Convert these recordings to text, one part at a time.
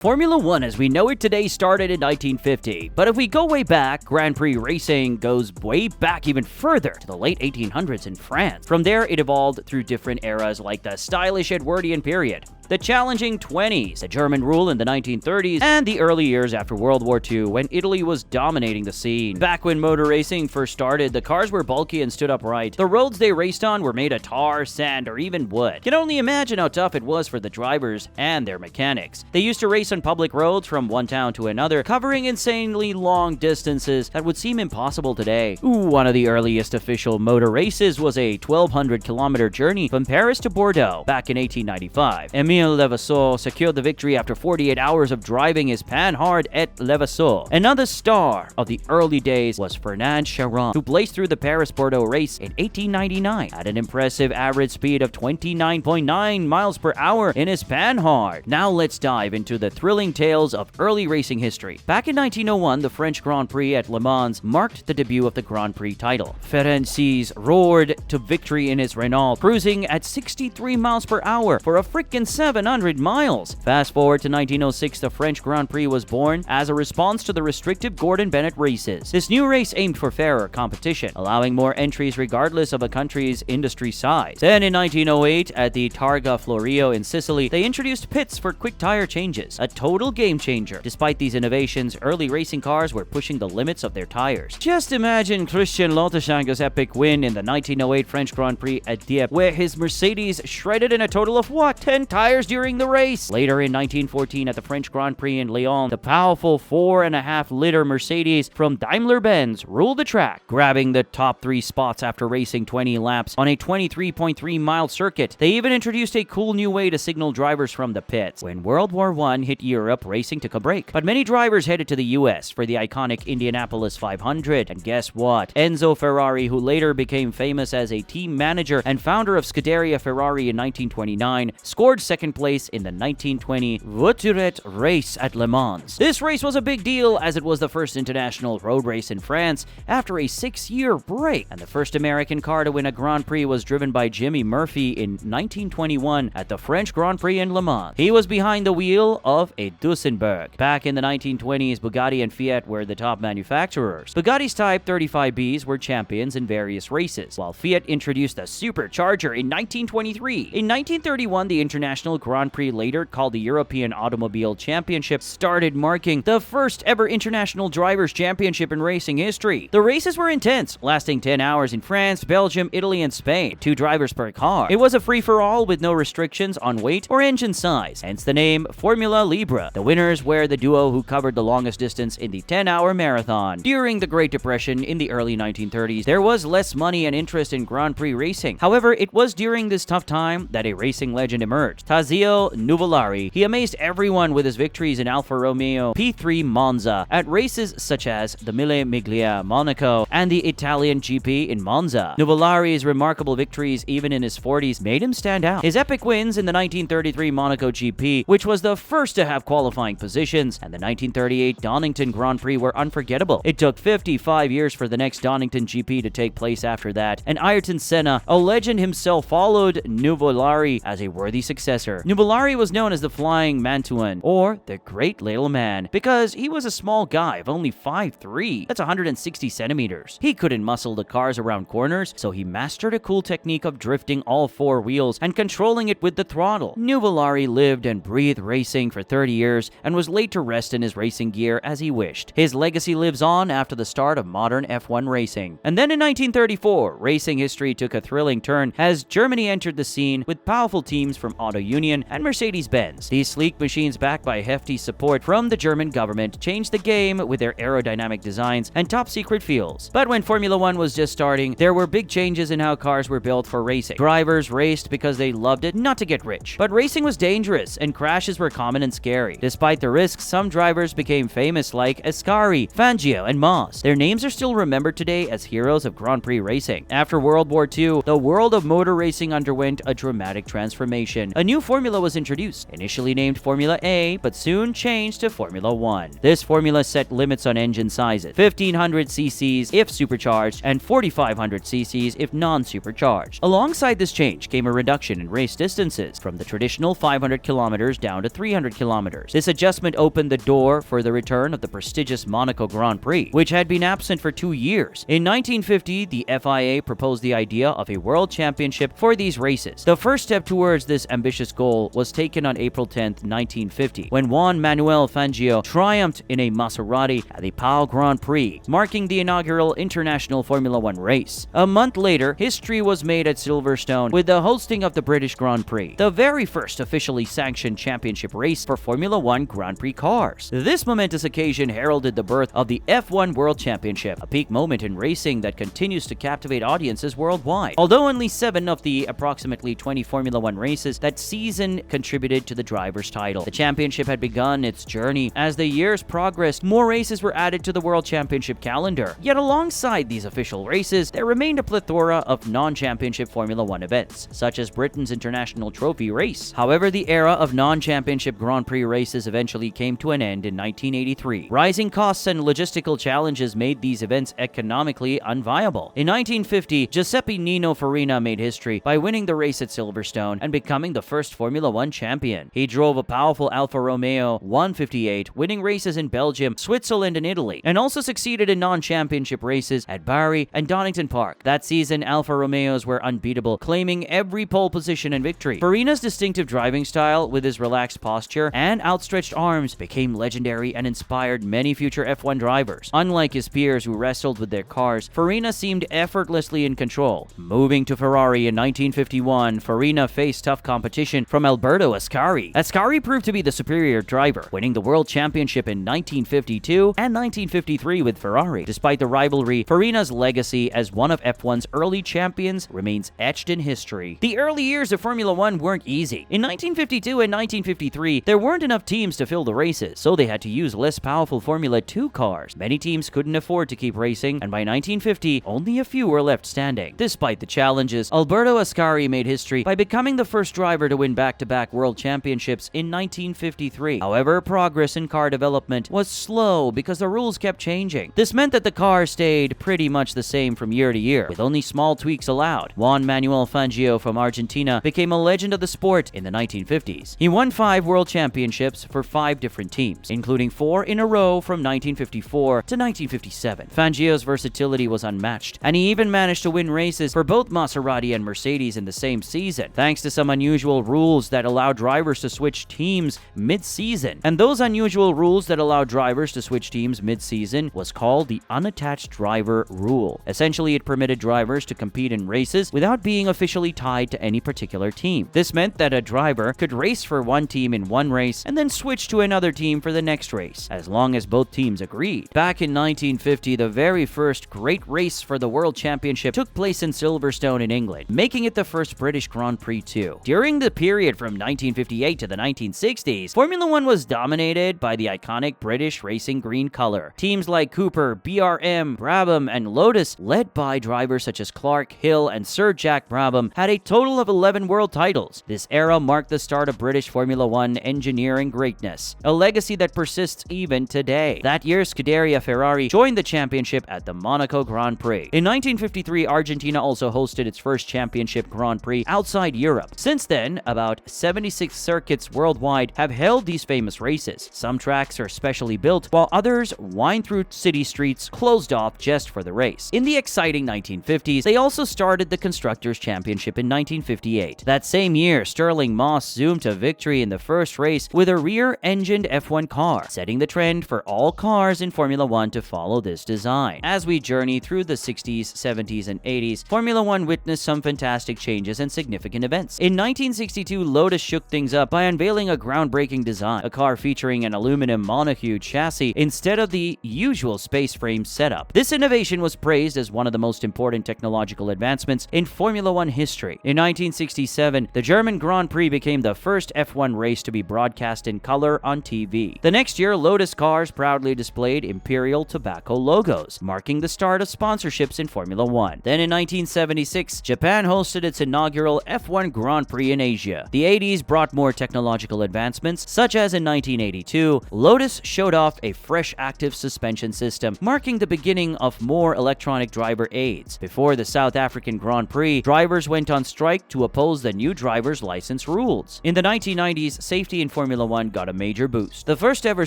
Formula One as we know it today started in 1950, but if we go way back, Grand Prix racing goes way back even further to the late 1800s in France. From there, it evolved through different eras like the stylish Edwardian period, the challenging 20s, the German rule in the 1930s, and the early years after World War II when Italy was dominating the scene. Back when motor racing first started, the cars were bulky and stood upright. The roads they raced on were made of tar, sand, or even wood. You can only imagine how tough it was for the drivers and their mechanics. They used to race on public roads from one town to another, covering insanely long distances that would seem impossible today. One of the earliest official motor races was a 1,200-kilometer journey from Paris to Bordeaux back in 1895. Émile Levasseur secured the victory after 48 hours of driving his Panhard et Levasseur. Another star of the early days was Fernand Charron, who blazed through the Paris-Bordeaux race in 1899 at an impressive average speed of 29.9 miles per hour in his Panhard. Now let's dive into the thrilling tales of early racing history. Back in 1901, the French Grand Prix at Le Mans marked the debut of the Grand Prix title. Ferenczi roared to victory in his Renault, cruising at 63 miles per hour for a frickin' 700 miles. Fast forward to 1906, the French Grand Prix was born as a response to the restrictive Gordon Bennett races. This new race aimed for fairer competition, allowing more entries regardless of a country's industry size. Then in 1908, at the Targa Florio in Sicily, they introduced pits for quick tire changes, a total game changer. Despite these innovations, early racing cars were pushing the limits of their tires. Just imagine Christian Lautershanger's epic win in the 1908 French Grand Prix at Dieppe, where his Mercedes shredded in a total of 10 tires during the race. Later in 1914 at the French Grand Prix in Lyon, the powerful 4.5-liter Mercedes from Daimler-Benz ruled the track, grabbing the top 3 spots after racing 20 laps on a 23.3-mile circuit. They even introduced a cool new way to signal drivers from the pits. When World War I hit Europe, racing took a break, but many drivers headed to the US for the iconic Indianapolis 500. And guess what? Enzo Ferrari, who later became famous as a team manager and founder of Scuderia Ferrari in 1929, scored second place in the 1920 Voiturette race at Le Mans. This race was a big deal as it was the first international road race in France after a 6-year break, and the first American car to win a Grand Prix was driven by Jimmy Murphy in 1921 at the French Grand Prix in Le Mans. He was behind the wheel of a Duesenberg. Back in the 1920s, Bugatti and Fiat were the top manufacturers. Bugatti's Type 35Bs were champions in various races, while Fiat introduced the Supercharger in 1923. In 1931, the International Grand Prix, later called the European Automobile Championship, started, marking the first ever international drivers' championship in racing history. The races were intense, lasting 10 hours in France, Belgium, Italy, and Spain. 2 drivers per car. It was a free-for-all with no restrictions on weight or engine size, hence the name Formula Libre. The winners were the duo who covered the longest distance in the 10-hour marathon. During the Great Depression in the early 1930s, there was less money and interest in Grand Prix racing. However, it was during this tough time that a racing legend emerged, Tazio Nuvolari. He amazed everyone with his victories in Alfa Romeo P3 Monza, at races such as the Mille Miglia Monaco and the Italian GP in Monza. Nuvolari's remarkable victories, even in his 40s, made him stand out. His epic wins in the 1933 Monaco GP, which was the first to have qualifying positions, and the 1938 Donington Grand Prix were unforgettable. It took 55 years for the next Donington GP to take place after that, and Ayrton Senna, a legend himself, followed Nuvolari as a worthy successor. Nuvolari was known as the Flying Mantuan, or the Great Little Man, because he was a small guy of only 5'3". That's 160 centimeters. He couldn't muscle the cars around corners, so he mastered a cool technique of drifting all 4 wheels and controlling it with the throttle. Nuvolari lived and breathed racing for 30 years and was laid to rest in his racing gear as he wished. His legacy lives on after the start of modern F1 racing. And then in 1934, racing history took a thrilling turn as Germany entered the scene with powerful teams from Auto Union and Mercedes-Benz. These sleek machines, backed by hefty support from the German government, changed the game with their aerodynamic designs and top-secret feels. But when Formula One was just starting, there were big changes in how cars were built for racing. Drivers raced because they loved it, not to get rich. But racing was dangerous, and crashes were common and scary. Despite the risks, some drivers became famous, like Ascari, Fangio, and Moss. Their names are still remembered today as heroes of Grand Prix racing. After World War II, the world of motor racing underwent a dramatic transformation. A new formula was introduced, initially named Formula A, but soon changed to Formula 1. This formula set limits on engine sizes: 1500 cc's if supercharged and 4500 cc's if non-supercharged. Alongside this change came a reduction in race distances from the traditional 500 kilometers down to 300 kilometers. This adjustment opened the door for the return of the prestigious Monaco Grand Prix, which had been absent for 2 years. In 1950, the FIA proposed the idea of a world championship for these races. The first step towards this ambitious goal was taken on April 10, 1950, when Juan Manuel Fangio triumphed in a Maserati at the Pau Grand Prix, marking the inaugural international Formula 1 race. A month later, history was made at Silverstone with the hosting of the British Grand Prix, the very first officially sanctioned championship race for Formula 1 Grand Prix cars. This momentous occasion heralded the birth of the F1 World Championship, a peak moment in racing that continues to captivate audiences worldwide. Although only 7 of the approximately 20 Formula 1 races that season contributed to the driver's title, the championship had begun its journey. As the years progressed, more races were added to the World Championship calendar. Yet alongside these official races, there remained a plethora of non-championship Formula 1 events, such as Britain's International Trophy race. However, the era of non-championship Grand Prix races eventually came to an end in 1983. Rising costs and logistical challenges made these events economically unviable. In 1950, Giuseppe Nino Farina made history by winning the race at Silverstone and becoming the first Formula 1 champion. He drove a powerful Alfa Romeo 158, winning races in Belgium, Switzerland, and Italy, and also succeeded in non-championship races at Bari and Donington Park. That season, Alfa Romeos were unbeatable, claiming every pole position and victory. Farina's distinctive driving style, with his relaxed posture and outstretched arms, became legendary and inspired many future F1 drivers. Unlike his peers who wrestled with their cars, Farina seemed effortlessly in control. Moving to Ferrari in 1951, Farina faced tough competition from Alberto Ascari. Ascari proved to be the superior driver, winning the World Championship in 1952 and 1953 with Ferrari. Despite the rivalry, Farina's legacy as one of F1's early champions remains etched in history. The early years of Formula 1 weren't easy. In 1952 and 1953, there weren't enough teams to fill the races, so they had to use less powerful Formula 2 cars. Many teams couldn't afford to keep racing, and by 1950, only a few were left standing. Despite the challenges, Alberto Ascari made history by becoming the first driver to win back-to-back world championships in 1953. However, progress in car development was slow because the rules kept changing. This meant that the car stayed pretty much the same from year to year, with only small tweaks allowed. Juan Manuel Fangio from Argentina became a legend of the sport in the 1950s. He won 5 world championships for 5 different teams, including 4 in a row from 1954 to 1957. Fangio's versatility was unmatched, and he even managed to win races for both Maserati and Mercedes in the same season, thanks to some unusual rules that allow drivers to switch teams mid-season. And those unusual rules that allow drivers to switch teams mid-season was called the unattached driver rule. Essentially, it permitted drivers to compete in races without being officially tied to any particular team. This meant that a driver could race for one team in one race and then switch to another team for the next race, as long as both teams agreed. Back in 1950, the very first great race for the World Championship took place in Silverstone in England, making it the first British Grand Prix too. During the period from 1958 to the 1960s, Formula 1 was dominated by the iconic British racing green color. Teams like Cooper, BRM, Brabham, and Lotus, led by drivers such as Clark, Hill, and Sir Jack Brabham, had a total of 11 world titles. This era marked the start of British Formula 1 engineering greatness, a legacy that persists even today. That year, Scuderia Ferrari joined the championship at the Monaco Grand Prix. In 1953, Argentina also hosted its first championship Grand Prix outside Europe. Since then, about 76 circuits worldwide have held these famous races. Some tracks are specially built, while others wind through city streets closed off just for the race. In the exciting 1950s, they also started the Constructors' Championship in 1958. That same year, Stirling Moss zoomed to victory in the first race with a rear-engined F1 car, setting the trend for all cars in Formula 1 to follow this design. As we journey through the 60s, 70s, and 80s, Formula 1 witnessed some fantastic changes and significant events. In 1962, Lotus shook things up by unveiling a groundbreaking design, a car featuring an aluminum monohull chassis instead of the usual space frame setup. This innovation was praised as one of the most important technological advancements in Formula 1 history. In 1967, the German Grand Prix became the first F1 race to be broadcast in color on TV. The next year, Lotus cars proudly displayed Imperial Tobacco logos, marking the start of sponsorships in Formula 1. Then in 1976, Japan hosted its inaugural F1 Grand Prix in Asia. area. The 80s brought more technological advancements, such as in 1982, Lotus showed off a fresh active suspension system, marking the beginning of more electronic driver aids. Before the South African Grand Prix, drivers went on strike to oppose the new driver's license rules. In the 1990s, safety in Formula One got a major boost. The first ever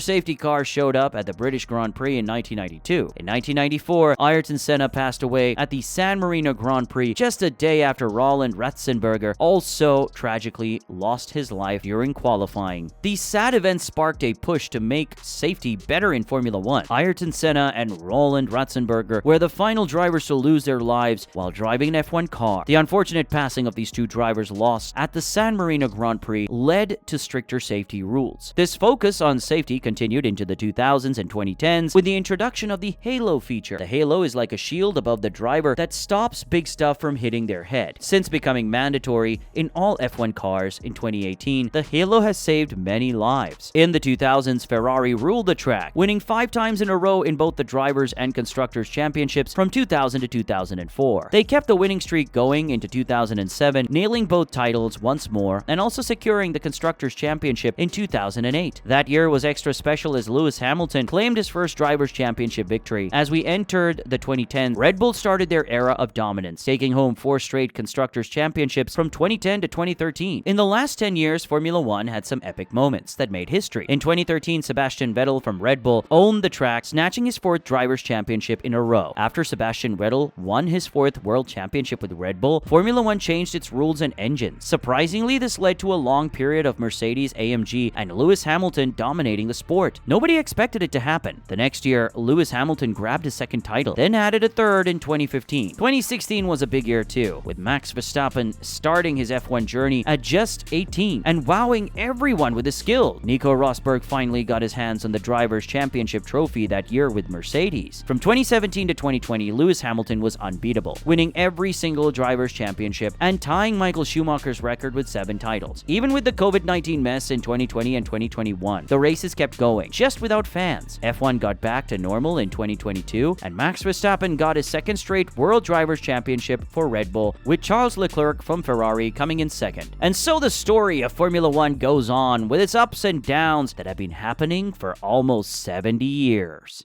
safety car showed up at the British Grand Prix in 1992. In 1994, Ayrton Senna passed away at the San Marino Grand Prix just a day after Roland Ratzenberger also tragically lost his life during qualifying. These sad events sparked a push to make safety better in Formula One. Ayrton Senna and Roland Ratzenberger were the final drivers to lose their lives while driving an F1 car. The unfortunate passing of these two drivers lost at the San Marino Grand Prix led to stricter safety rules. This focus on safety continued into the 2000s and 2010s with the introduction of the halo feature. The halo is like a shield above the driver that stops big stuff from hitting their head. Since becoming mandatory in all F1 cars in 2018, the halo has saved many lives. In the 2000s, Ferrari ruled the track, winning 5 times in a row in both the Drivers' and Constructors' Championships from 2000 to 2004. They kept the winning streak going into 2007, nailing both titles once more and also securing the Constructors' Championship in 2008. That year was extra special as Lewis Hamilton claimed his first Drivers' Championship victory. As we entered the 2010s, Red Bull started their era of dominance, taking home 4 straight Constructors' Championships from 2010 to 2013. In the last 10 years, Formula One had some epic moments that made history. In 2013, Sebastian Vettel from Red Bull owned the track, snatching his 4th Drivers' Championship in a row. After Sebastian Vettel won his 4th World Championship with Red Bull, Formula One changed its rules and engines. Surprisingly, this led to a long period of Mercedes-AMG and Lewis Hamilton dominating the sport. Nobody expected it to happen. The next year, Lewis Hamilton grabbed his 2nd title, then added a 3rd in 2015. 2016 was a big year too, with Max Verstappen starting his F1 journey at just 18 and wowing everyone with his skill. Nico Rosberg finally got his hands on the Drivers' Championship trophy that year with Mercedes. From 2017 to 2020, Lewis Hamilton was unbeatable, winning every single Drivers' Championship and tying Michael Schumacher's record with 7 titles. Even with the COVID-19 mess in 2020 and 2021, the races kept going, just without fans. F1 got back to normal in 2022, and Max Verstappen got his 2nd straight World Drivers' Championship for Red Bull, with Charles Leclerc from Ferrari coming in 2nd. And so the story of Formula One goes on, with its ups and downs that have been happening for almost 70 years.